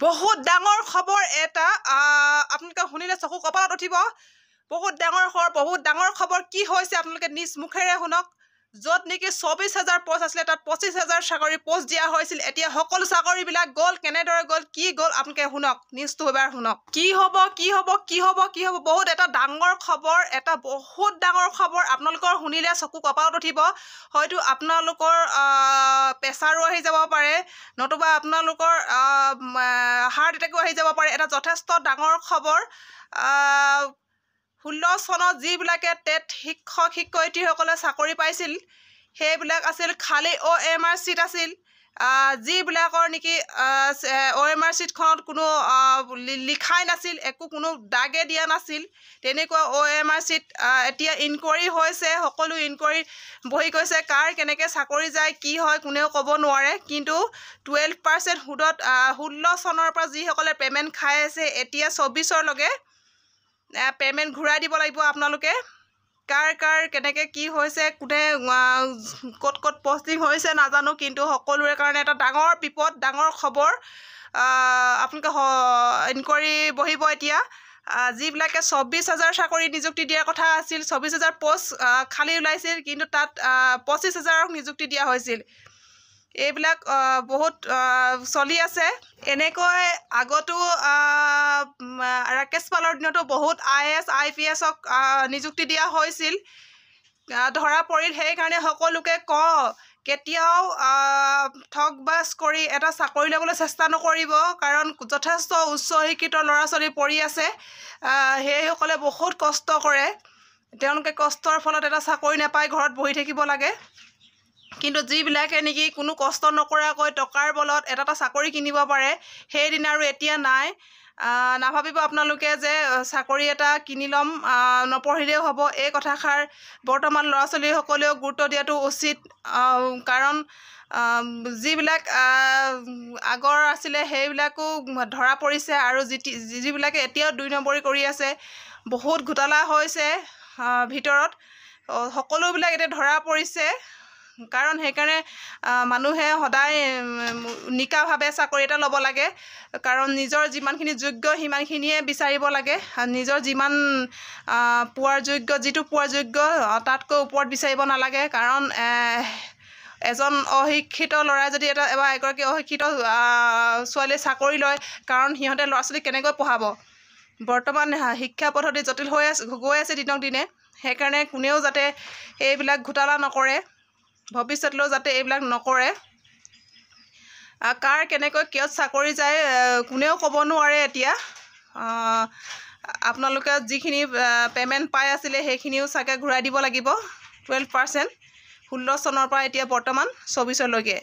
বহুত ডাঙৰ খবৰ এটা আপোনালোকে শুনিলে চকু কপালত উঠিব। বহুত ডাঙৰ খবৰ কি হৈছে আপোনালোকে নিজ মুখেৰে শুনক। য'ত নেকি 24,000 পোষ্ট আছিলে তাত 25,000 চাকৰি পোষ্ট দিয়া হৈছিল। এতিয়া সকলো চাকৰিবিলাক গ'ল। কেনেদৰে গ'ল, কি গ'ল আপোনালোকে শুনক, নিউজটো এবাৰ শুনক। কি হ'ব বহুত এটা ডাঙৰ খবৰ, এটা বহুত ডাঙৰ খবৰ। আপোনালোকৰ শুনিলে চকু কপালত উঠিব। হয়তো আপোনালোকৰ প্ৰেছাৰো আহি যাব পাৰে, নতুবা আপোনালোকৰ হাৰ্ট এটেকো আহি যাব পাৰে। এটা যথেষ্ট ডাঙৰ খবৰ। 16 চনত যিবিলাকে টেট শিক্ষয়িত্ৰীসকলে চাকৰি পাইছিল সেইবিলাক আছিল খালী OMR চিট আছিল। যিবিলাকৰ নেকি OMR চিটখনত কোনো লিখাই নাছিল, একো কোনো দাগে দিয়া নাছিল, তেনেকুৱা OMR চিট এতিয়া ইনকুৱাৰী হৈছে। সকলো ইনকুৱাৰী বহি গৈছে। কাৰ কেনেকৈ চাকৰি যায়, কি হয় কোনেও ক'ব নোৱাৰে। কিন্তু 12% সুদত 16 চনৰ পৰা যিসকলে পে'মেণ্ট খাই আছে এতিয়া 24লৈকে পে'মেণ্ট ঘূৰাই দিব লাগিব আপোনালোকে। কাৰ কেনেকৈ কি হৈছে, কোনে ক'ত পষ্টিং হৈছে নাজানো, কিন্তু সকলোৰে কাৰণে এটা ডাঙৰ বিপদ, ডাঙৰ খবৰ। আপোনালোকে ইনকুৱাৰী বহিব এতিয়া। যিবিলাকে 24,000 চাকৰি নিযুক্তি দিয়াৰ কথা আছিল, 24,000 পোষ্ট খালী ওলাইছিল, কিন্তু তাত 25,000 নিযুক্তি দিয়া হৈছিল। এইবিলাক বহুত চলি আছে। এনেকৈ আগতো ৰাকেশ পালৰ দিনতো বহুত IAS IPSক নিযুক্তি দিয়া হৈছিল, ধৰা পৰিল। সেইকাৰণে সকলোকে কওঁ, কেতিয়াও ঠগবাজ কৰি এটা চাকৰি ল'বলৈ চেষ্টা নকৰিব, কাৰণ যথেষ্ট উচ্চ শিক্ষিত ল'ৰা ছোৱালী পঢ়ি আছে। সেইসকলে বহুত কষ্ট কৰে। তেওঁলোকে কষ্টৰ ফলত এটা চাকৰি নাপায়, ঘৰত বহি থাকিব লাগে। কিন্তু যিবিলাকে নেকি কোনো কষ্ট নকৰাকৈ টকাৰ বলত এটা চাকৰি কিনিব পাৰে, সেইদিন আৰু এতিয়া নাই। নাভাবিব আপোনালোকে যে চাকৰি এটা কিনি ল'ম, নপঢ়িলেও হ'ব। এই কথাষাৰ বৰ্তমান ল'ৰা ছোৱালীসকলেও গুৰুত্ব দিয়াটো উচিত। কাৰণ যিবিলাক আগৰ আছিলে সেইবিলাকো ধৰা পৰিছে, আৰু যিবিলাকে এতিয়াও 2 নম্বৰী কৰি আছে, বহুত ঘোটালা হৈছে ভিতৰত। সকলোবিলাক এতিয়া ধৰা পৰিছে। কাৰণ সেইকাৰণে মানুহে সদায় নিকাভাৱে চাকৰি এটা ল'ব লাগে। কাৰণ নিজৰ যিমানখিনি যোগ্য সিমানখিনিয়ে বিচাৰিব লাগে। নিজৰ যিমান যিটো পোৱাৰ যোগ্য তাতকৈ ওপৰত বিচাৰিব নালাগে। কাৰণ এজন অশিক্ষিত ল'ৰাই যদি এগৰাকী অশিক্ষিত ছোৱালীয়ে চাকৰি লয়, কাৰণ সিহঁতে ল'ৰা ছোৱালীক কেনেকৈ পঢ়াব। বৰ্তমান শিক্ষা পদ্ধতি জটিল গৈ আছে দিনক দিনে। সেইকাৰণে কোনেও যাতে এইবিলাক ঘোটালা নকৰে, ভৱিষ্যতলৈও যাতে এইবিলাক নকৰে। কাৰ কেনেকৈ কিয় চাকৰি যায় কোনেও ক'ব নোৱাৰে এতিয়া। আপোনালোকে যিখিনি পে'মেণ্ট পাই আছিলে সেইখিনিও চাগে ঘূৰাই দিব লাগিব। 12% 16 চনৰ পৰা এতিয়া বৰ্তমান 24লৈকে।